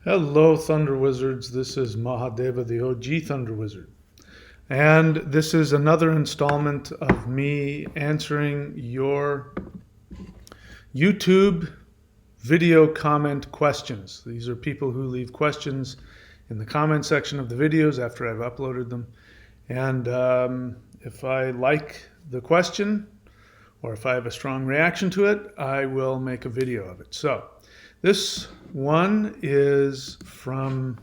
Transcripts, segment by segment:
Hello, Thunder Wizards. This is Mahadeva, the OG Thunder Wizard. And this is another installment of me answering your YouTube video comment questions. These are people who leave questions in the comment section of the videos after I've uploaded them. And if I like the question, or if I have a strong reaction to it, I will make a video of it. So this one is from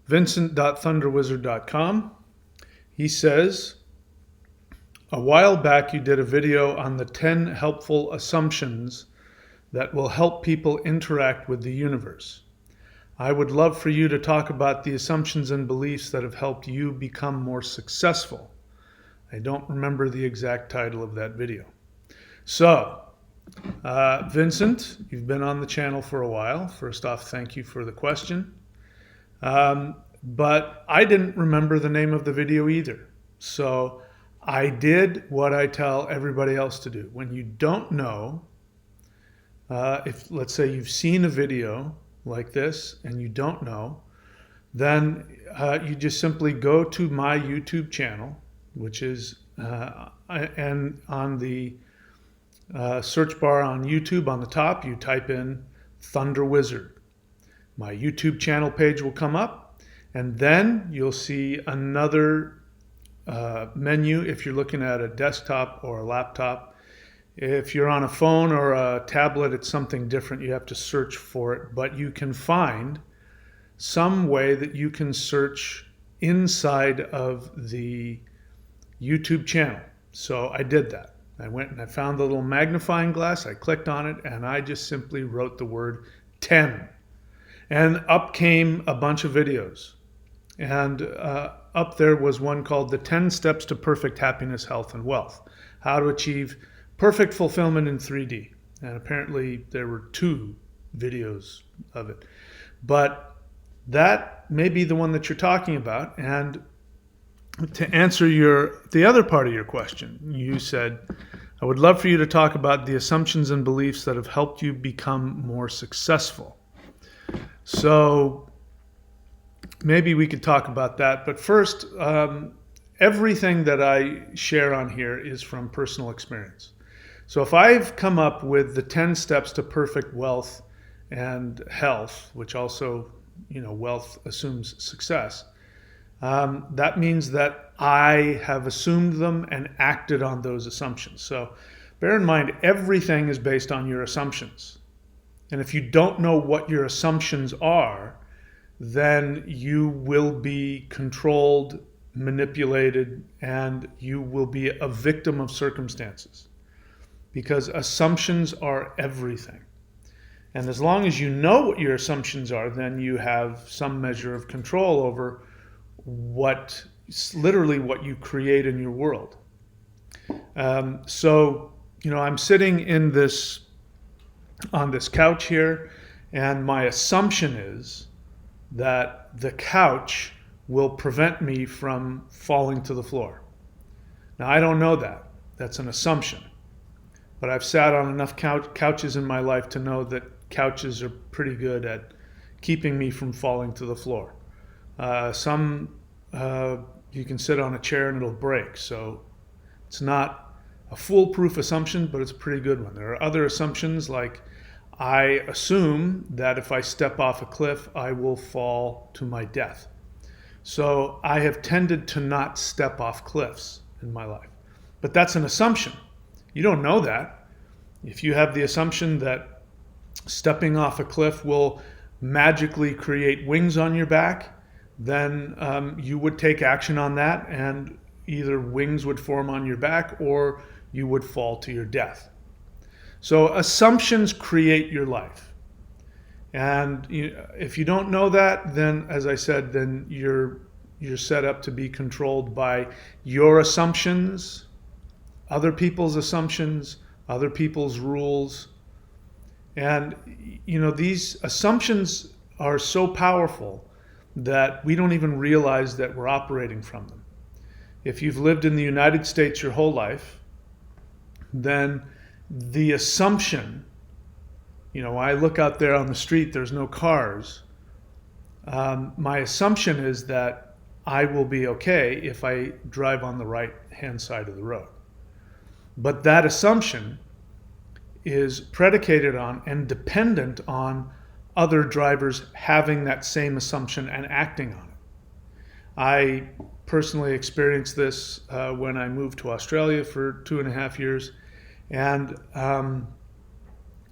Vincent.ThunderWizard.com. He says, a while back you did a video on the 10 helpful assumptions that will help people interact with the universe. I would love for you to talk about the assumptions and beliefs that have helped you become more successful. I don't remember the exact title of that video. So, Vincent, you've been on the channel for a while. First off, thank you for the question. But I didn't remember the name of the video either. So I did what I tell everybody else to do. When you don't know, if let's say you've seen a video like this and you don't know, then you just simply go to my YouTube channel, which is, and on the search bar on YouTube on the top, you type in ThunderWizard. My YouTube channel page will come up, and then you'll see another menu if you're looking at a desktop or a laptop. If you're on a phone or a tablet, it's something different. You have to search for it, but you can find some way that you can search inside of the YouTube channel. So I did that. I went and I found the little magnifying glass. I clicked on it and I just simply wrote the word 10. And up came a bunch of videos. And up there was one called The 10 Steps to Perfect Happiness, Health, and Wealth. How to Achieve Perfect Fulfillment in 3D. And apparently there were 2 videos of it. But that may be the one that you're talking about. And to answer the other part of your question, you said, I would love for you to talk about the assumptions and beliefs that have helped you become more successful. So maybe we could talk about that. But first, everything that I share on here is from personal experience. So if I've come up with the 10 steps to perfect wealth and health, which also, wealth assumes success, that means that I have assumed them and acted on those assumptions. So bear in mind, everything is based on your assumptions. And if you don't know what your assumptions are, then you will be controlled, manipulated, and you will be a victim of circumstances. Because assumptions are everything. And as long as you know what your assumptions are, then you have some measure of control over literally what you create in your world. So, I'm sitting on this couch here, and my assumption is that the couch will prevent me from falling to the floor. Now, I don't know that. That's an assumption. But I've sat on enough couches in my life to know that couches are pretty good at keeping me from falling to the floor. You can sit on a chair and it'll break. So it's not a foolproof assumption, but it's a pretty good one. There are other assumptions, like I assume that if I step off a cliff, I will fall to my death. So I have tended to not step off cliffs in my life. But that's an assumption. You don't know that. If you have the assumption that stepping off a cliff will magically create wings on your back, then you would take action on that, and either wings would form on your back or you would fall to your death. So assumptions create your life. And if you don't know that, then, as I said, then you're set up to be controlled by your assumptions, other people's assumptions, other people's rules. And these assumptions are so powerful that we don't even realize that we're operating from them. If you've lived in the United States your whole life, then the assumption When I look out there on the street, there's no cars. My assumption is that I will be okay if I drive on the right-hand side of the road. But that assumption is predicated on and dependent on other drivers having that same assumption and acting on it. I personally experienced this when I moved to Australia for 2.5 years. And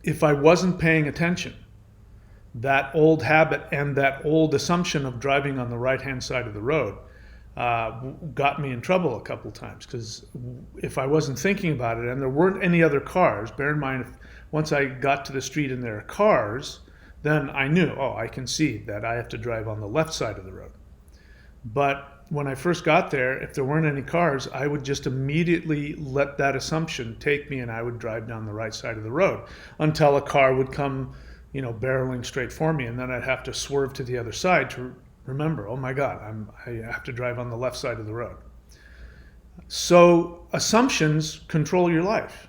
if I wasn't paying attention, that old habit and that old assumption of driving on the right-hand side of the road got me in trouble a couple times, because if I wasn't thinking about it and there weren't any other cars, bear in mind, once I got to the street and there are cars, then I knew, I can see that I have to drive on the left side of the road. But when I first got there, if there weren't any cars, I would just immediately let that assumption take me, and I would drive down the right side of the road until a car would come, barreling straight for me, and then I'd have to swerve to the other side to remember, oh my God, I have to drive on the left side of the road. So assumptions control your life.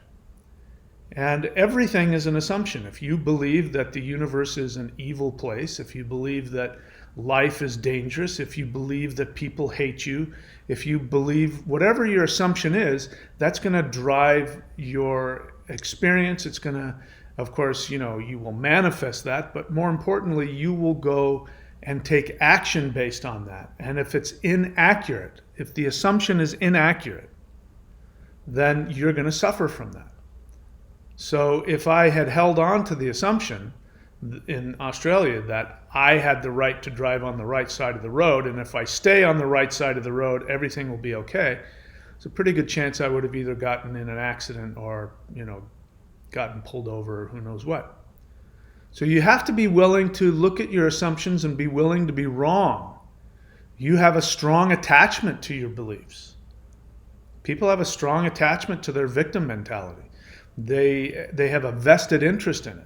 And everything is an assumption. If you believe that the universe is an evil place, if you believe that life is dangerous, if you believe that people hate you, if you believe whatever your assumption is, that's going to drive your experience. It's going to, of course, you will manifest that, but more importantly, you will go and take action based on that. And if it's inaccurate, if the assumption is inaccurate, then you're going to suffer from that. So if I had held on to the assumption in Australia that I had the right to drive on the right side of the road, and if I stay on the right side of the road, everything will be okay, it's a pretty good chance I would have either gotten in an accident or, gotten pulled over or who knows what. So you have to be willing to look at your assumptions and be willing to be wrong. You have a strong attachment to your beliefs. People have a strong attachment to their victim mentality. They have a vested interest in it.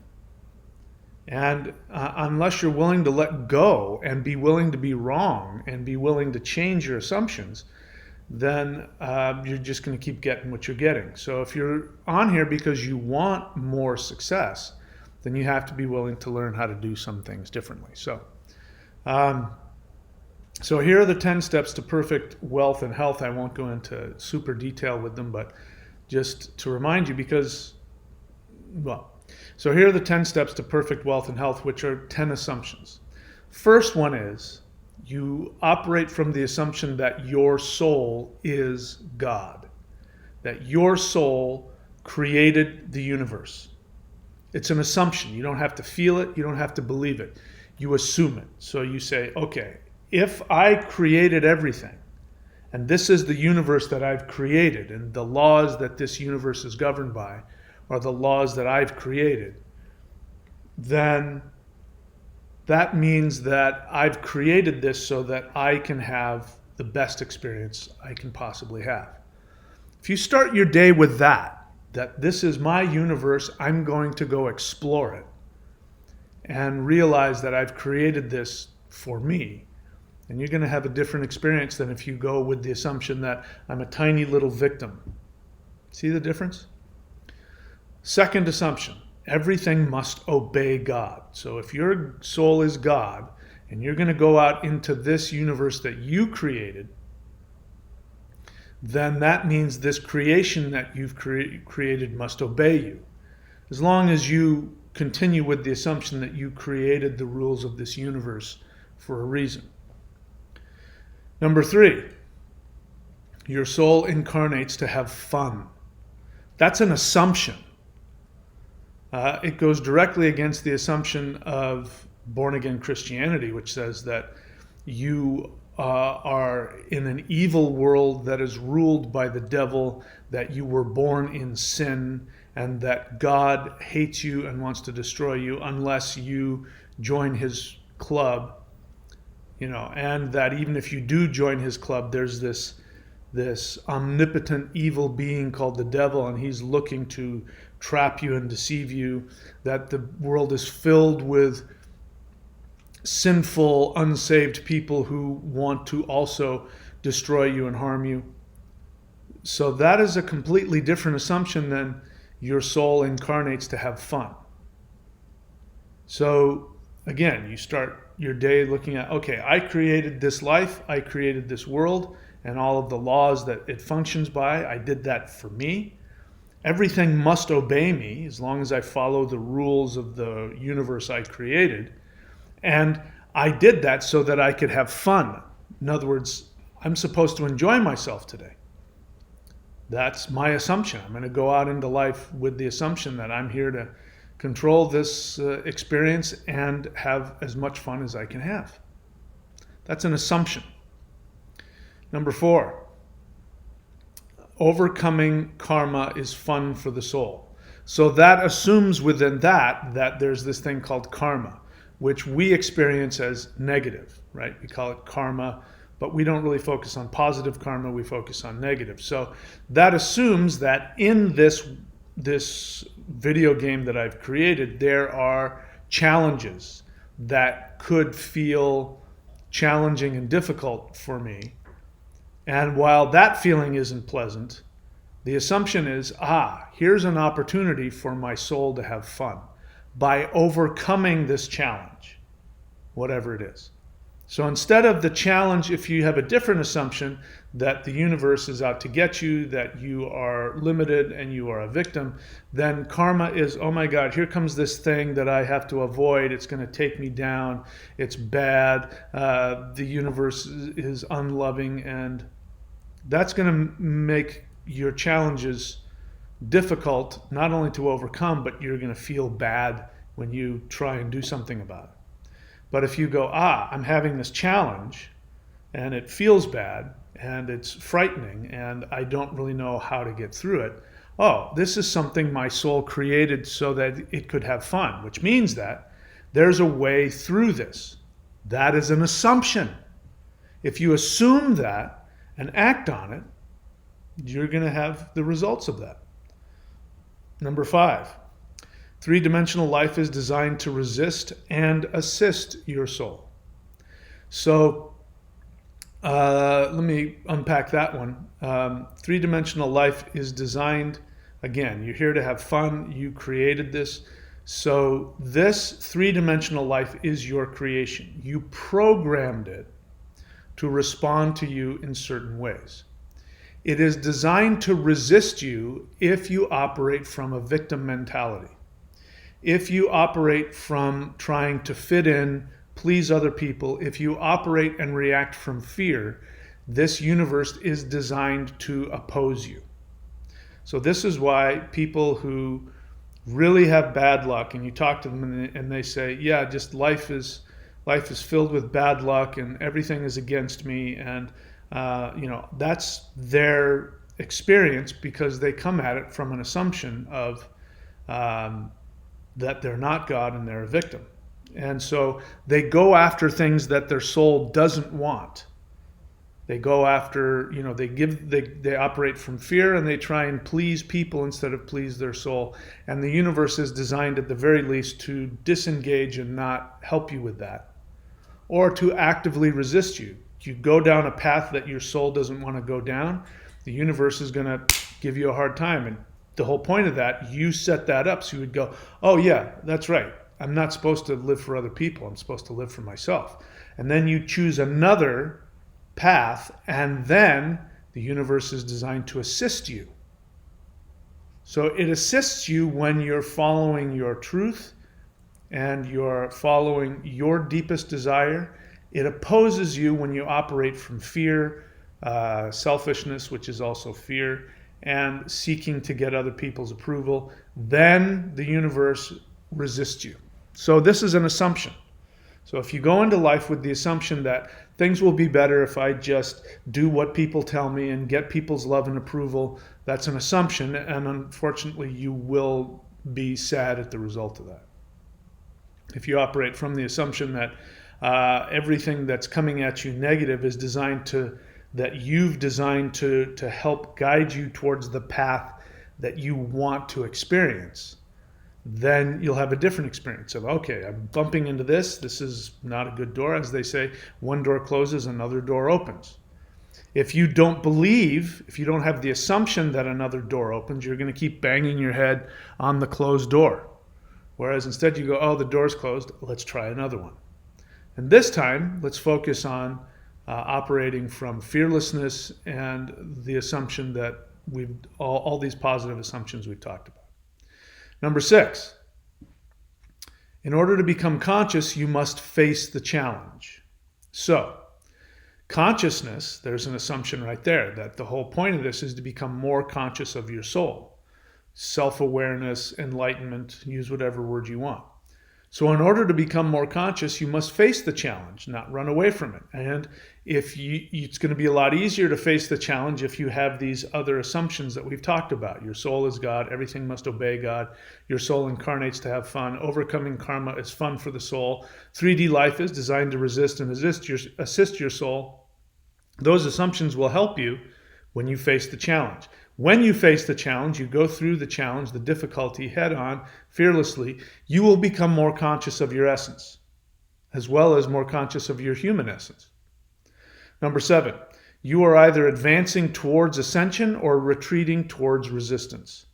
And unless you're willing to let go and be willing to be wrong and be willing to change your assumptions, then you're just going to keep getting what you're getting. So if you're on here because you want more success, then you have to be willing to learn how to do some things differently. So here are the 10 steps to perfect wealth and health. I won't go into super detail with them, but just to remind you, so here are the 10 steps to perfect wealth and health, which are 10 assumptions. First one is you operate from the assumption that your soul is God, that your soul created the universe. It's an assumption. You don't have to feel it. You don't have to believe it. You assume it. So you say, okay, if I created everything, and this is the universe that I've created, and the laws that this universe is governed by are the laws that I've created, then that means that I've created this so that I can have the best experience I can possibly have. If you start your day with that this is my universe, I'm going to go explore it, and realize that I've created this for me, and you're going to have a different experience than if you go with the assumption that I'm a tiny little victim. See the difference? Second assumption, everything must obey God. So if your soul is God and you're going to go out into this universe that you created, then that means this creation that you've created must obey you. As long as you continue with the assumption that you created the rules of this universe for a reason. Number 3, your soul incarnates to have fun. That's an assumption. It goes directly against the assumption of born-again Christianity, which says that you are in an evil world that is ruled by the devil, that you were born in sin, and that God hates you and wants to destroy you unless you join his club, and that even if you do join his club, there's this omnipotent evil being called the devil, and he's looking to trap you and deceive you, that the world is filled with sinful, unsaved people who want to also destroy you and harm you. So that is a completely different assumption than your soul incarnates to have fun. So again, you start your day looking at, okay, I created this life, I created this world, and all of the laws that it functions by. I did that for me. Everything must obey me as long as I follow the rules of the universe I created. And I did that so that I could have fun. In other words, I'm supposed to enjoy myself today. That's my assumption. I'm going to go out into life with the assumption that I'm here to control this experience and have as much fun as I can have. That's an assumption. Number 4, overcoming karma is fun for the soul. So that assumes within that there's this thing called karma, which we experience as negative, right? We call it karma, but we don't really focus on positive karma, we focus on negative. So that assumes that in this video game that I've created, there are challenges that could feel challenging and difficult for me. And while that feeling isn't pleasant, the assumption is, here's an opportunity for my soul to have fun by overcoming this challenge, whatever it is. So instead of the challenge, if you have a different assumption that the universe is out to get you, that you are limited and you are a victim, then karma is, oh my God, here comes this thing that I have to avoid. It's going to take me down. It's bad. The universe is unloving, and that's going to make your challenges difficult, not only to overcome, but you're going to feel bad when you try and do something about it. But if you go, I'm having this challenge and it feels bad and it's frightening and I don't really know how to get through it. This is something my soul created so that it could have fun, which means that there's a way through this. That is an assumption. If you assume that and act on it, you're going to have the results of that. Number 5. Three-dimensional life is designed to resist and assist your soul. So let me unpack that one. Three-dimensional life is designed, again, you're here to have fun. You created this. So this three-dimensional life is your creation. You programmed it to respond to you in certain ways. It is designed to resist you if you operate from a victim mentality. If you operate from trying to fit in, please other people, if you operate and react from fear, this universe is designed to oppose you. So this is why people who really have bad luck, and you talk to them and they say, yeah, just life is filled with bad luck and everything is against me, and that's their experience because they come at it from an assumption of that they're not God and they're a victim. And so they go after things that their soul doesn't want. They go after, they operate from fear and they try and please people instead of please their soul. And the universe is designed at the very least to disengage and not help you with that, or to actively resist you. You go down a path that your soul doesn't want to go down, the universe is going to give you a hard time. And the whole point of that, you set that up. So you would go, oh yeah, that's right. I'm not supposed to live for other people. I'm supposed to live for myself. And then you choose another path, and then the universe is designed to assist you. So it assists you when you're following your truth and you're following your deepest desire. It opposes you when you operate from fear, selfishness, which is also fear, and seeking to get other people's approval. Then the universe resists you. So this is an assumption. So if you go into life with the assumption that things will be better if I just do what people tell me and get people's love and approval, that's an assumption, and unfortunately you will be sad at the result of that. If you operate from the assumption that everything that's coming at you negative is you've designed to help guide you towards the path that you want to experience, then you'll have a different experience of, okay, I'm bumping into this. This is not a good door. As they say, one door closes, another door opens. If you don't believe, if you don't have the assumption that another door opens, you're going to keep banging your head on the closed door. Whereas instead you go, oh, the door's closed, let's try another one. And this time, let's focus on operating from fearlessness and the assumption that all these positive assumptions we've talked about. Number 6, in order to become conscious, you must face the challenge. So, consciousness, there's an assumption right there that the whole point of this is to become more conscious of your soul. Self-awareness, enlightenment, use whatever word you want. So in order to become more conscious, you must face the challenge, not run away from it. And it's going to be a lot easier to face the challenge if you have these other assumptions that we've talked about. Your soul is God, everything must obey God. Your soul incarnates to have fun. Overcoming karma is fun for the soul. 3D life is designed to resist and assist your soul. Those assumptions will help you when you face the challenge. When you face the challenge, you go through the challenge, the difficulty head on, fearlessly, you will become more conscious of your essence, as well as more conscious of your human essence. Number 7, you are either advancing towards ascension or retreating towards resistance.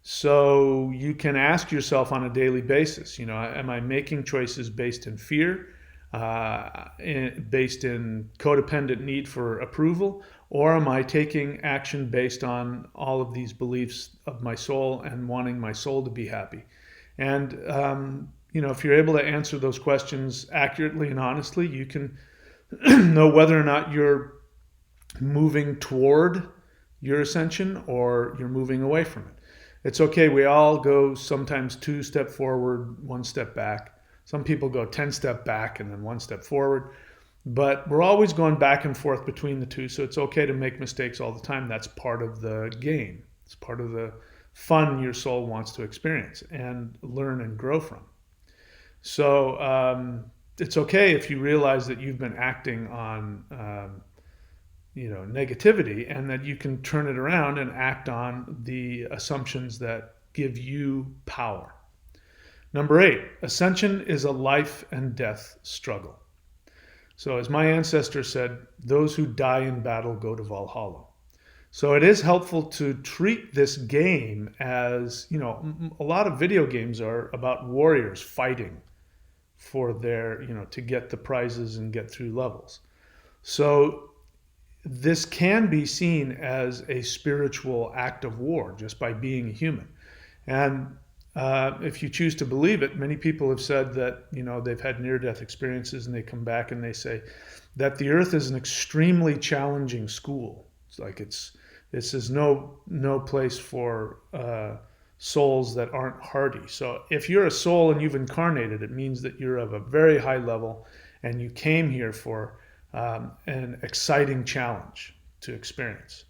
So you can ask yourself on a daily basis, am I making choices based in fear, based in codependent need for approval, or am I taking action based on all of these beliefs of my soul and wanting my soul to be happy? And, if you're able to answer those questions accurately and honestly, you can know whether or not you're moving toward your ascension or you're moving away from it. It's okay. We all go sometimes 2 steps forward, 1 step back. Some people go 10 steps back and then 1 step forward. But we're always going back and forth between the two, so it's okay to make mistakes all the time. That's part of the game. It's part of the fun your soul wants to experience and learn and grow from. So it's okay if you realize that you've been acting on negativity, and that you can turn it around and act on the assumptions that give you power. Number 8, ascension is a life and death struggle. So as my ancestor said, those who die in battle go to Valhalla. So it is helpful to treat this game as, a lot of video games are about warriors fighting for their, to get the prizes and get through levels. So this can be seen as a spiritual act of war just by being a human. And if you choose to believe it, many people have said that, they've had near-death experiences and they come back and they say that the earth is an extremely challenging school. It's like this is no place for souls that aren't hardy. So if you're a soul and you've incarnated, it means that you're of a very high level and you came here for an exciting challenge to experience.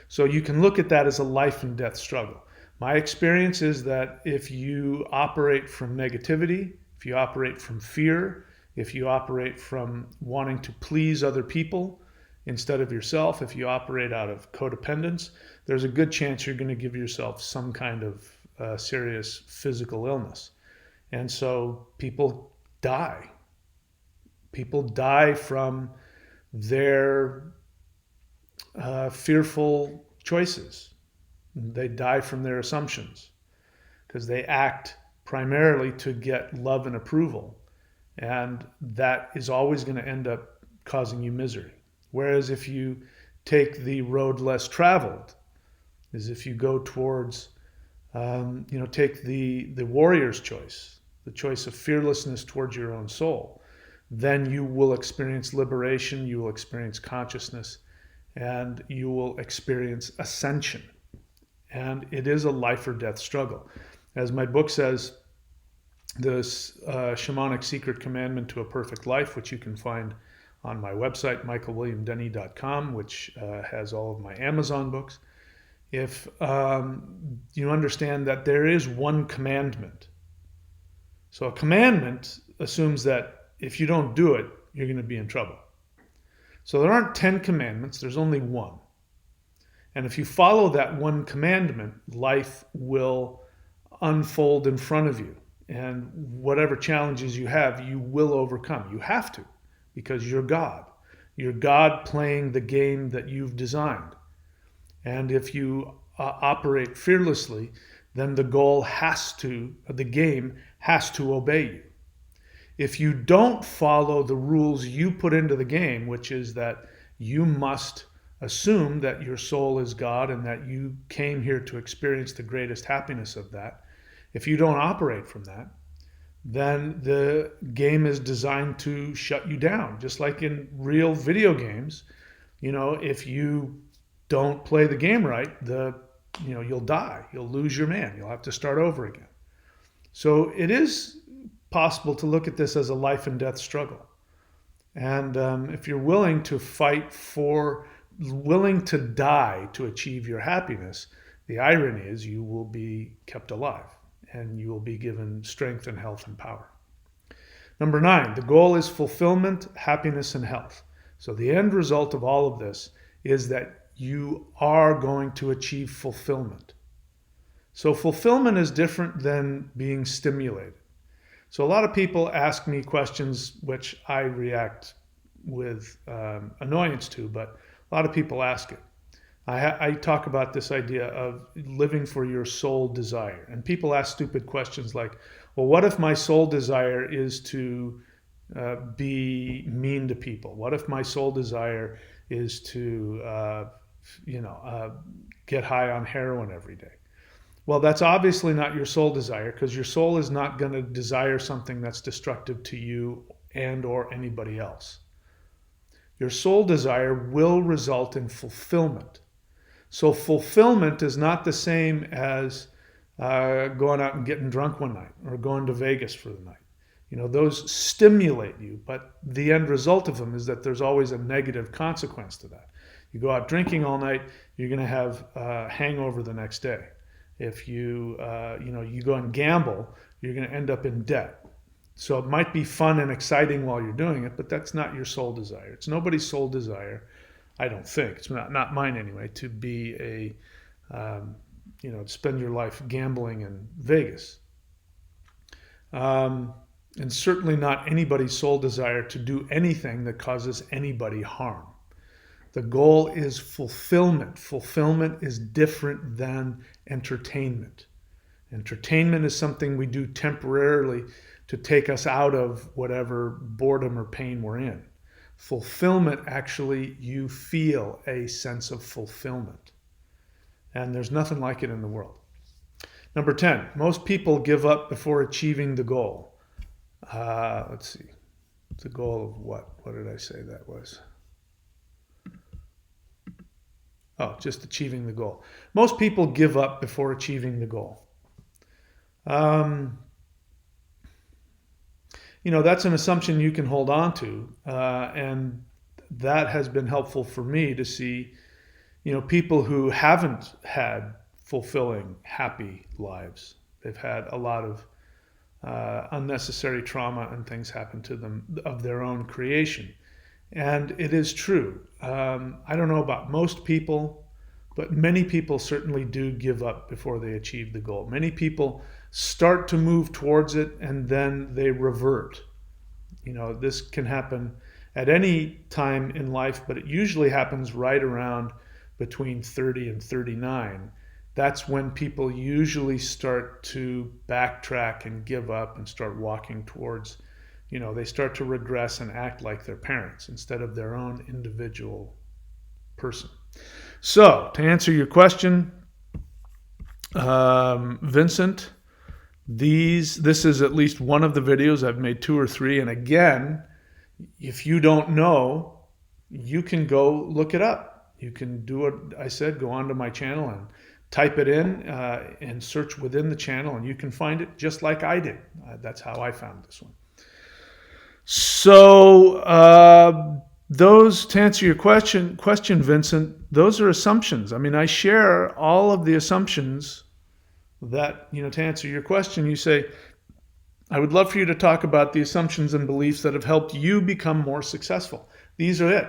So you can look at that as a life and death struggle. My experience is that if you operate from negativity, if you operate from fear, if you operate from wanting to please other people instead of yourself, if you operate out of codependence, there's a good chance you're going to give yourself some kind of serious physical illness. And so people die. People die from their fearful choices. They die from their assumptions because they act primarily to get love and approval. And that is always going to end up causing you misery. Whereas if you take the road less traveled, is if you go towards, take the warrior's choice, the choice of fearlessness towards your own soul, then you will experience liberation, you will experience consciousness, and you will experience ascension. And it is a life or death struggle. As my book says, the shamanic secret commandment to a perfect life, which you can find on my website, michaelwilliamdenny.com, which has all of my Amazon books. If you understand that there is one commandment. So a commandment assumes that if you don't do it, you're going to be in trouble. So there aren't 10 commandments, there's only one. And if you follow that one commandment, life will unfold in front of you. And whatever challenges you have, you will overcome. You have to, because you're God. You're God playing the game that you've designed. And if you operate fearlessly, then the game has to obey you. If you don't follow the rules you put into the game, which is that you must assume that your soul is God and that you came here to experience the greatest happiness of that, if you don't operate from that, then the game is designed to shut you down. Just like in real video games, if you don't play the game right, you'll die. You'll lose your man. You'll have to start over again. So it is possible to look at this as a life and death struggle. And if you're willing to willing to die to achieve your happiness, the irony is you will be kept alive and you will be given strength and health and power. Number 9, the goal is fulfillment, happiness, and health. So the end result of all of this is that you are going to achieve fulfillment. So fulfillment is different than being stimulated. So a lot of people ask me questions which I react with annoyance to, but a lot of people ask it. I talk about this idea of living for your soul desire. And people ask stupid questions like, well, what if my soul desire is to be mean to people? What if my soul desire is to, get high on heroin every day? Well, that's obviously not your soul desire, because your soul is not going to desire something that's destructive to you and or anybody else. Your soul desire will result in fulfillment. So fulfillment is not the same as going out and getting drunk one night or going to Vegas for the night. Those stimulate you, but the end result of them is that there's always a negative consequence to that. You go out drinking all night, you're going to have a hangover the next day. If you go and gamble, you're going to end up in debt. So it might be fun and exciting while you're doing it, but that's not your soul desire. It's nobody's soul desire, I don't think. It's not mine anyway, to be to spend your life gambling in Vegas. And certainly not anybody's soul desire to do anything that causes anybody harm. The goal is fulfillment. Fulfillment is different than entertainment. Entertainment is something we do temporarily to take us out of whatever boredom or pain we're in. Fulfillment, actually, you feel a sense of fulfillment. And there's nothing like it in the world. Number 10, most people give up before achieving the goal. Let's see. The goal of what? What did I say that was? Oh, just achieving the goal. Most people give up before achieving the goal. That's an assumption you can hold on to. And that has been helpful for me to see, people who haven't had fulfilling, happy lives. They've had a lot of unnecessary trauma and things happen to them of their own creation. And it is true. I don't know about most people, but many people certainly do give up before they achieve the goal. Many people start to move towards it and then they revert. This can happen at any time in life, but it usually happens right around between 30 and 39. That's when people usually start to backtrack and give up and start walking towards, they start to regress and act like their parents instead of their own individual person. So, to answer your question, Vincent, this is at least one of the videos. I've made 2 or 3. And again, if you don't know, you can go look it up. You can do what I said, go onto my channel and type it in and search within the channel, and you can find it just like I did. That's how I found this one. So to answer your question, Vincent, those are assumptions. I mean, I share all of the assumptions that, to answer your question, you say, I would love for you to talk about the assumptions and beliefs that have helped you become more successful. These are it.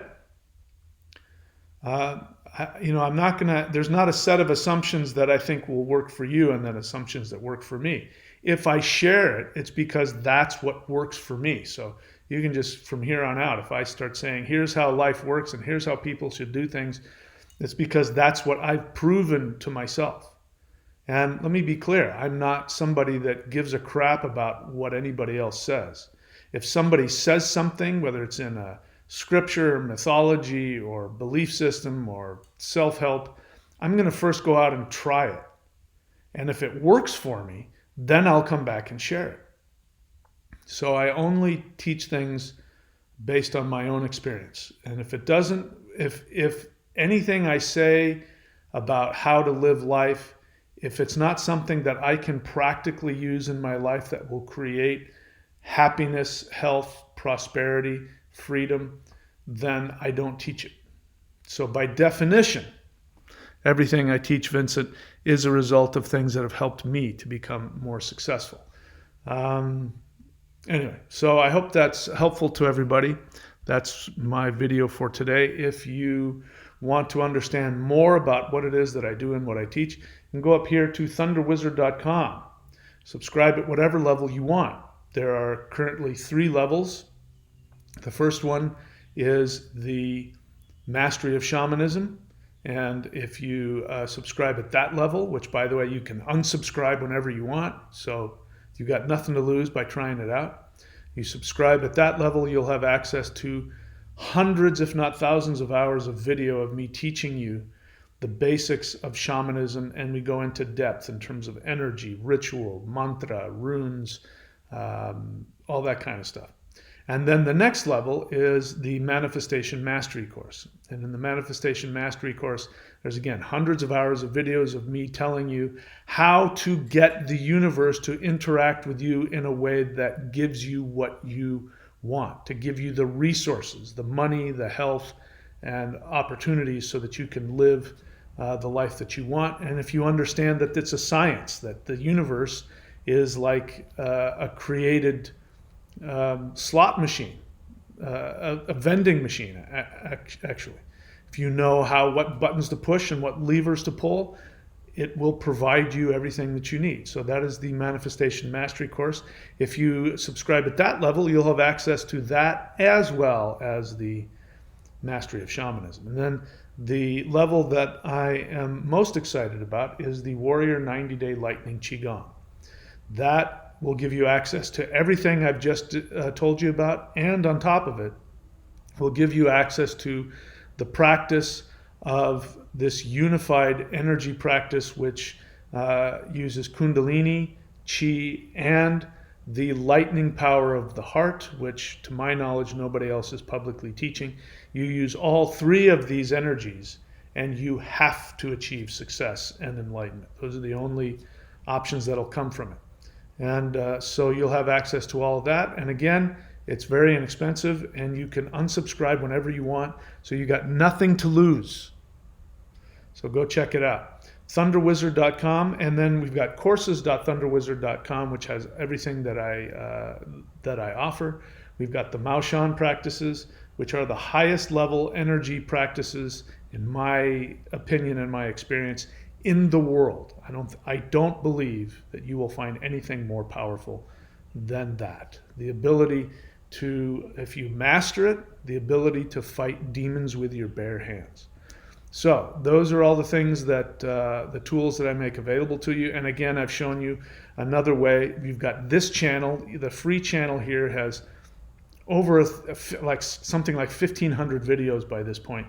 I'm not there's not a set of assumptions that I think will work for you and then assumptions that work for me. If I share it, it's because that's what works for me. So you can just, from here on out, if I start saying, here's how life works and here's how people should do things, it's because that's what I've proven to myself. And let me be clear, I'm not somebody that gives a crap about what anybody else says. If somebody says something, whether it's in a scripture, mythology, or belief system, or self-help, I'm going to first go out and try it. And if it works for me, then I'll come back and share it. So I only teach things based on my own experience. And if it doesn't, if anything I say about how to live life, if it's not something that I can practically use in my life that will create happiness, health, prosperity, freedom, then I don't teach it. So by definition, everything I teach, Vincent, is a result of things that have helped me to become more successful. Anyway, so I hope that's helpful to everybody. That's my video for today. If you want to understand more about what it is that I do and what I teach, you can go up here to ThunderWizard.com. Subscribe at whatever level you want. There are currently 3 levels. The first one is the Mastery of Shamanism. And if you subscribe at that level, which by the way, you can unsubscribe whenever you want. So you've got nothing to lose by trying it out. You subscribe at that level, you'll have access to hundreds, if not thousands of hours of video of me teaching you the basics of shamanism. And we go into depth in terms of energy, ritual, mantra, runes, all that kind of stuff. And then the next level is the Manifestation Mastery course. And in the Manifestation Mastery course, there's again hundreds of hours of videos of me telling you how to get the universe to interact with you in a way that gives you what you want, to give you the resources, the money, the health, and opportunities so that you can live the life that you want. And if you understand that it's a science, that the universe is like a created slot machine, a vending machine, actually. If you know what buttons to push and what levers to pull, it will provide you everything that you need. So that is the Manifestation Mastery course. If you subscribe at that level, you'll have access to that as well as the Mastery of Shamanism. And then the level that I am most excited about is the Warrior 90-Day Lightning Qigong. That will give you access to everything I've just told you about, and on top of it, will give you access to the practice of this unified energy practice, which uses Kundalini, Chi, and the lightning power of the heart, which to my knowledge nobody else is publicly teaching. You use all 3 of these energies and you have to achieve success and enlightenment. Those are the only options that'll come from it. And so you'll have access to all of that. And again, it's very inexpensive and you can unsubscribe whenever you want. So you got nothing to lose. So go check it out. ThunderWizard.com, and then we've got courses.ThunderWizard.com, which has everything that I offer. We've got the Maoshan practices, which are the highest level energy practices, in my opinion and my experience, in the world. I don't believe that you will find anything more powerful than that. The ability to, if you master it, the ability to fight demons with your bare hands. So those are all the things that the tools that I make available to you. And again, I've shown you another way. You've got this channel. The free channel here has over something like 1,500 videos by this point.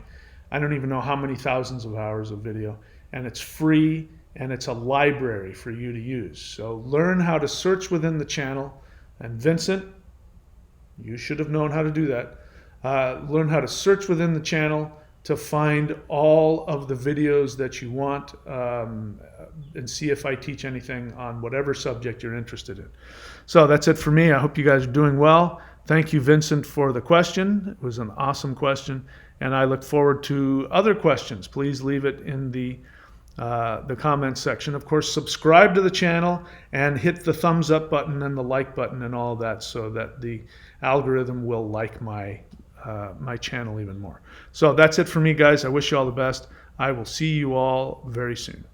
I don't even know how many thousands of hours of video. And it's free and it's a library for you to use. So learn how to search within the channel. And Vincent, you should have known how to do that. Learn how to search within the channel to find all of the videos that you want, and see if I teach anything on whatever subject you're interested in. So that's it for me. I hope you guys are doing well. Thank you, Vincent, for the question. It was an awesome question, and I look forward to other questions. Please leave it in the comments section. Of course, subscribe to the channel and hit the thumbs up button and the like button and all of that so that the algorithm will like my channel even more. So that's it for me, guys. I wish you all the best. I will see you all very soon.